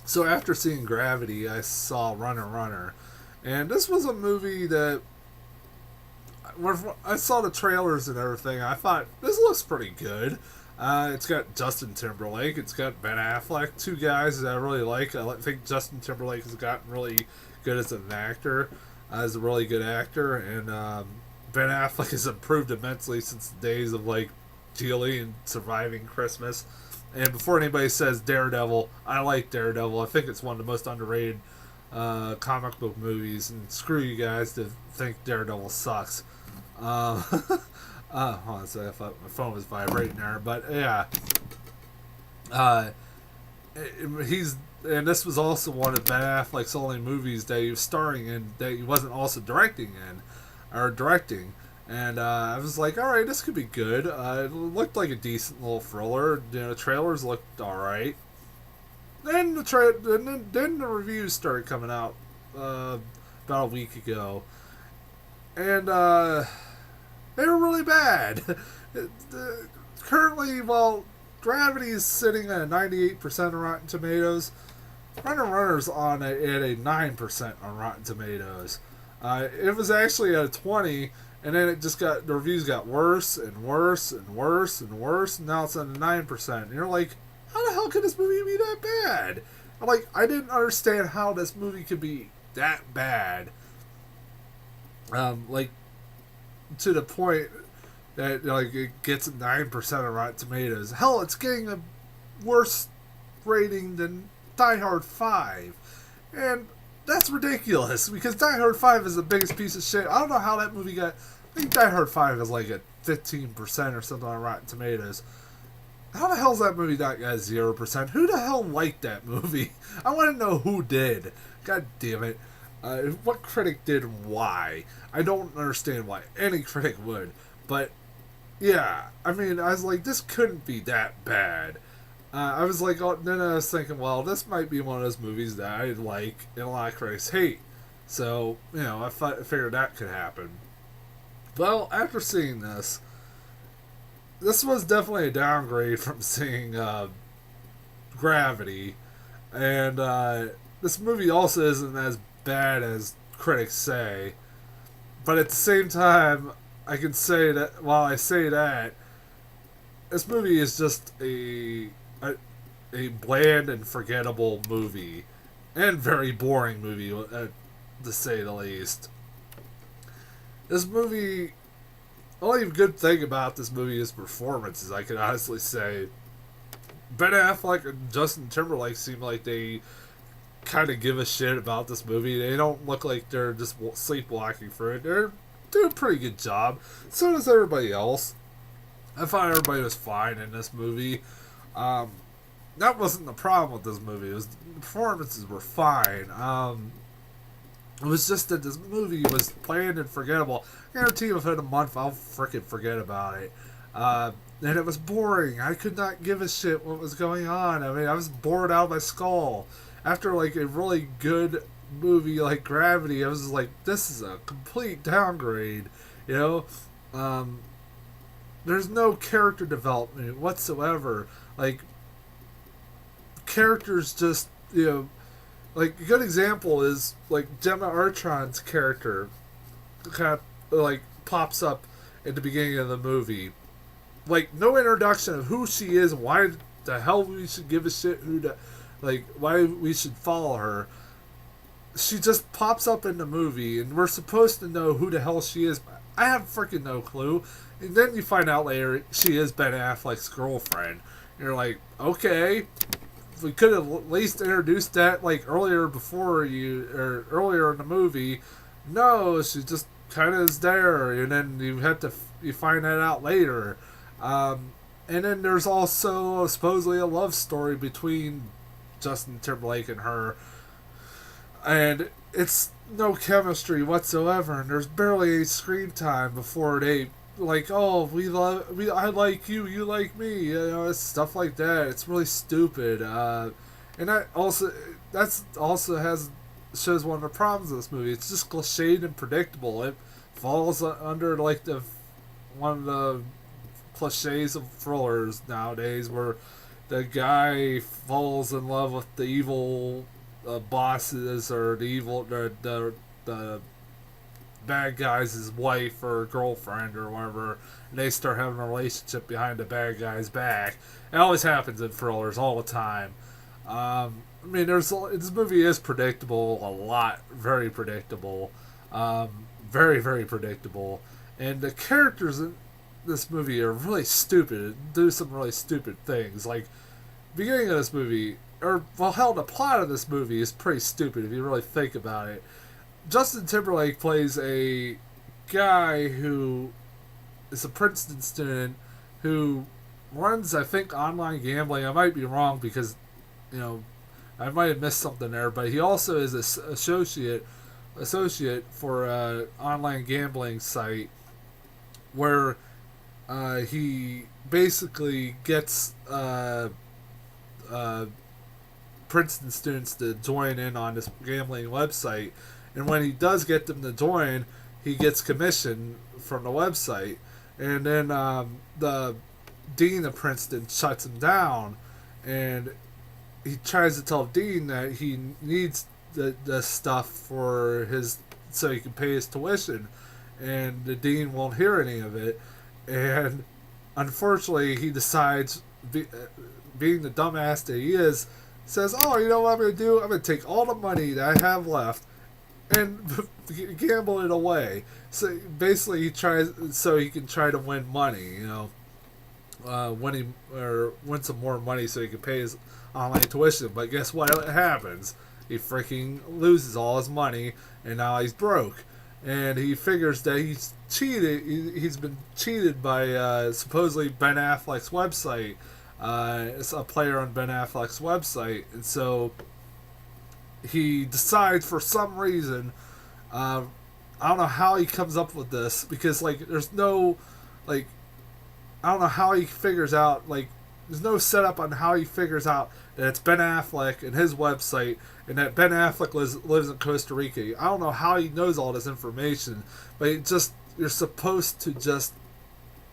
So after seeing Gravity, I saw Runner Runner, and this was a movie that when I saw the trailers and everything, I thought this looks pretty good. It's got Justin Timberlake, it's got Ben Affleck, two guys that I really like. Think Justin Timberlake has gotten really good as an actor, as a really good actor, and Ben Affleck has improved immensely since the days of like Geely and Surviving Christmas. And before anybody says Daredevil, I like Daredevil. I think it's one of the most underrated comic book movies. And screw you guys to think Daredevil sucks. Uh, hold on a second. I thought my phone was vibrating there, but yeah, uh, he's and this was also one of Ben Affleck's only movies that he was starring in that he wasn't also directing in, or directing. And I was like, all right, this could be good. It looked like a decent little thriller. You know, the trailers looked all right. Then the reviews started coming out about a week ago, and they were really bad. Currently, well, Gravity is sitting at a 98% on Rotten Tomatoes. Runner Runner's on at a 9% on Rotten Tomatoes. It was actually at a 20, and then it just got the reviews got worse and worse and worse and worse. And now it's at a 9%. And you're like, how the hell could this movie be that bad? I'm like, I didn't understand how this movie could be that bad. Like to the point that like it gets 9% on Rotten Tomatoes. Hell, it's getting a worse rating than Die Hard 5, and that's ridiculous because Die Hard 5 is the biggest piece of shit. I don't know how that movie got. I think Die Hard 5 is like at 15% or something on Rotten Tomatoes. How the hell's that movie not got 0%? Who the hell liked that movie? I want to know who did. God damn it. What critic did and why? I don't understand why any critic would. But, yeah. I mean, I was like, this couldn't be that bad. I was like, oh, then I was thinking, well, this might be one of those movies that I like and a lot of critics hate. So, you know, I figured that could happen. Well, after seeing this was definitely a downgrade from seeing Gravity. And this movie also isn't as bad as critics say. But at the same time, I can say that while I say that, this movie is just a bland and forgettable movie. And very boring movie, to say the least. This movie, the only good thing about this movie is performances, I can honestly say. Ben Affleck and Justin Timberlake seem like they kind of give a shit about this movie. They don't look like they're just sleepwalking through it. They're doing a pretty good job. So does everybody else. I thought everybody was fine in this movie. That wasn't the problem with this movie. It was the performances were fine. It was just that this movie was bland and forgettable. I guarantee you within a month I'll freaking forget about it. And it was boring. I could not give a shit what was going on. I mean, I was bored out of my skull. After like a really good movie like Gravity, I was just like, this is a complete downgrade. You know? There's no character development whatsoever. Like, characters just, you know, like a good example is like Gemma Arterton's character kind of like pops up at the beginning of the movie. Like no introduction of who she is, why the hell we should give a shit who to, like why we should follow her. She just pops up in the movie, and we're supposed to know who the hell she is. I have freaking no clue. And then you find out later she is Ben Affleck's girlfriend. And you're like, okay, we could have at least introduced that like earlier earlier in the movie. No, she just kind of is there, and then you find that out later. And then there's also supposedly a love story between Justin Timberlake and her, and it's no chemistry whatsoever. And there's barely any screen time before they like, oh, I like you, you like me, you know, it's stuff like that. It's really stupid, and that's also has shows one of the problems of this movie. It's just cliched and predictable. It falls under like the one of the cliches of thrillers nowadays, where the guy falls in love with the evil bosses or the bad guy's wife or girlfriend or whatever, and they start having a relationship behind the bad guy's back. It always happens in thrillers all the time. I mean, this movie is predictable a lot, very predictable, very very predictable, and the characters in this movie are really stupid. Do some really stupid things. Like beginning of this movie, or well, hell, the plot of this movie is pretty stupid if you really think about it. Justin Timberlake plays a guy who is a Princeton student who runs, I think, online gambling. I might be wrong because, you know, I might have missed something there. But he also is an associate for an online gambling site where he basically gets Princeton students to join in on this gambling website. And when he does get them to join, he gets commission from the website. And then the dean of Princeton shuts him down. And he tries to tell Dean that he needs the stuff for his so he can pay his tuition. And the dean won't hear any of it. And unfortunately, he decides, being the dumbass that he is, says, "Oh, you know what I'm going to do? I'm going to take all the money that I have left and gamble it away." So basically, he tries so he can try to win money. You know, win some more money so he can pay his online tuition. But guess what happens? He freaking loses all his money, and now he's broke. And he figures that he's cheated. He's been cheated by supposedly Ben Affleck's website. It's a player on Ben Affleck's website, and so he decides for some reason. I don't know how he comes up with this because there's no I don't know how he figures out there's no setup on how he figures out that it's Ben Affleck and his website and that Ben Affleck lives in Costa Rica. I don't know how he knows all this information, but you're supposed to just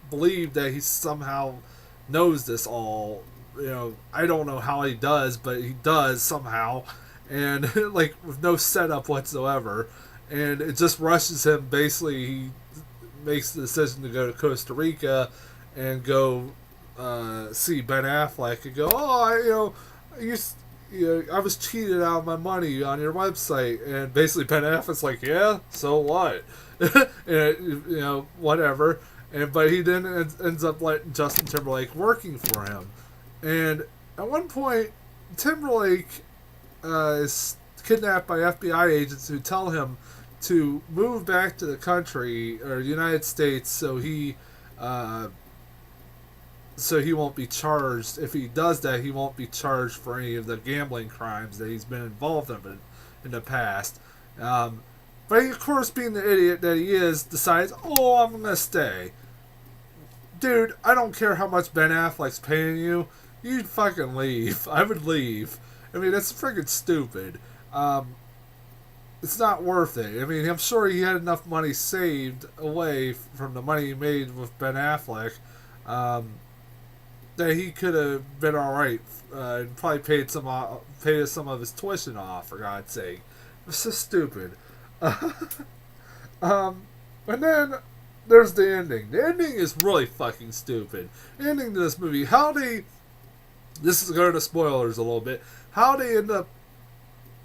believe that he somehow knows this all. You know, I don't know how he does, but he does somehow, and with no setup whatsoever, and it just rushes him. Basically, he makes the decision to go to Costa Rica and go see Ben Affleck and go, "Oh, I was cheated out of my money on your website," and basically Ben Affleck's like, "Yeah, so what?" And, whatever. But he then ends up letting Justin Timberlake working for him. And at one point, Timberlake is kidnapped by FBI agents who tell him to move back to the country or United States so he won't be charged. If he does that, he won't be charged for any of the gambling crimes that he's been involved in the past. But he, of course, being the idiot that he is, decides, "Oh, I'm going to stay." Dude, I don't care how much Ben Affleck's paying you. You'd fucking leave. I would leave. I mean, that's freaking stupid. It's not worth it. I mean, I'm sure he had enough money saved away from the money he made with Ben Affleck that he could have been alright and probably paid some of his tuition off, for God's sake. It's so stupid. And then there's the ending. The ending is really fucking stupid. The ending to this movie, this is going to spoilers a little bit, how they end up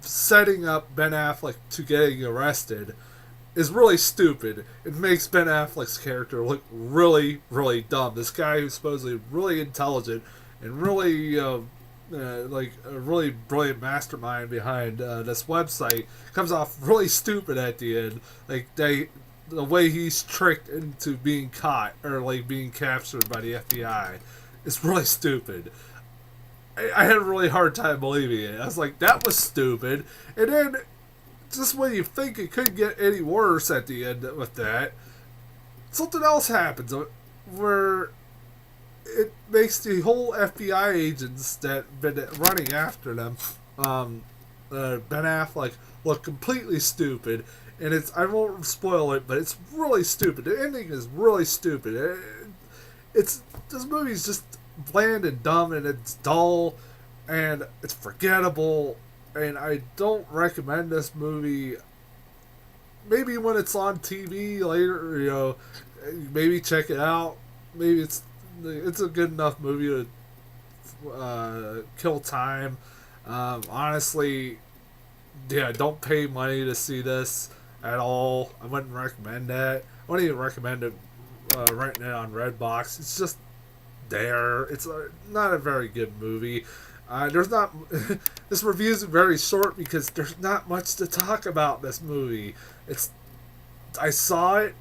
setting up Ben Affleck to getting arrested is really stupid. It makes Ben Affleck's character look really, really dumb. This guy who's supposedly really intelligent and really, a really brilliant mastermind behind this website comes off really stupid at the end. The way he's tricked into being caught or being captured by the FBI is really stupid. I had a really hard time believing it. I was like, that was stupid. And then, just when you think it couldn't get any worse at the end with that, something else happens where it makes the whole FBI agents that been running after them, Ben Affleck, look completely stupid. And I won't spoil it, but it's really stupid. The ending is really stupid. This movie's just bland and dumb, and it's dull, and it's forgettable, and I don't recommend this movie. Maybe when it's on TV later, maybe check it out. Maybe it's a good enough movie to kill time. Honestly, yeah, don't pay money to see this at all. I wouldn't recommend that. I wouldn't even recommend it renting it on Redbox. It's just there. It's not a very good movie. There's not. This review is very short because there's not much to talk about this movie. I saw it,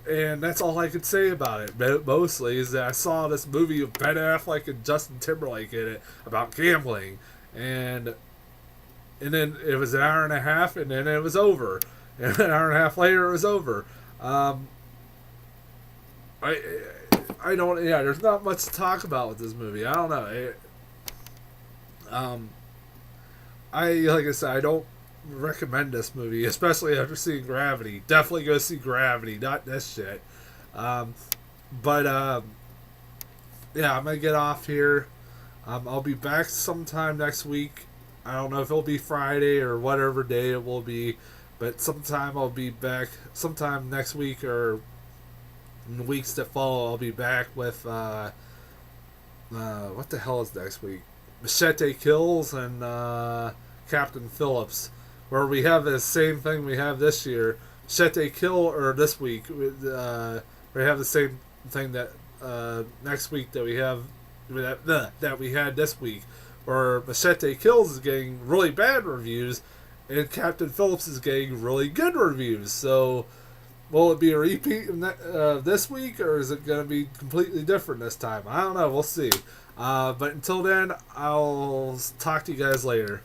and that's all I could say about it. Mostly is that I saw this movie with Ben Affleck and Justin Timberlake in it about gambling, and then it was an hour and a half, and then it was over. And an hour and a half later, it was over. I don't. Yeah, there's not much to talk about with this movie. I don't know. Like I said, I don't recommend this movie, especially after seeing Gravity. Definitely go see Gravity, not this shit. But yeah, I'm gonna get off here. I'll be back sometime next week. I don't know if it'll be Friday or whatever day it will be, but sometime I'll be back. Sometime next week or in the weeks that follow, I'll be back with what the hell is next week? Machete Kills and Captain Phillips, where we have the same thing we have this year. Machete Kill, or this week, we have the same thing that next week that we have that we had this week, where Machete Kills is getting really bad reviews, and Captain Phillips is getting really good reviews. So, will it be a repeat this week, or is it going to be completely different this time? I don't know. We'll see. But until then, I'll talk to you guys later.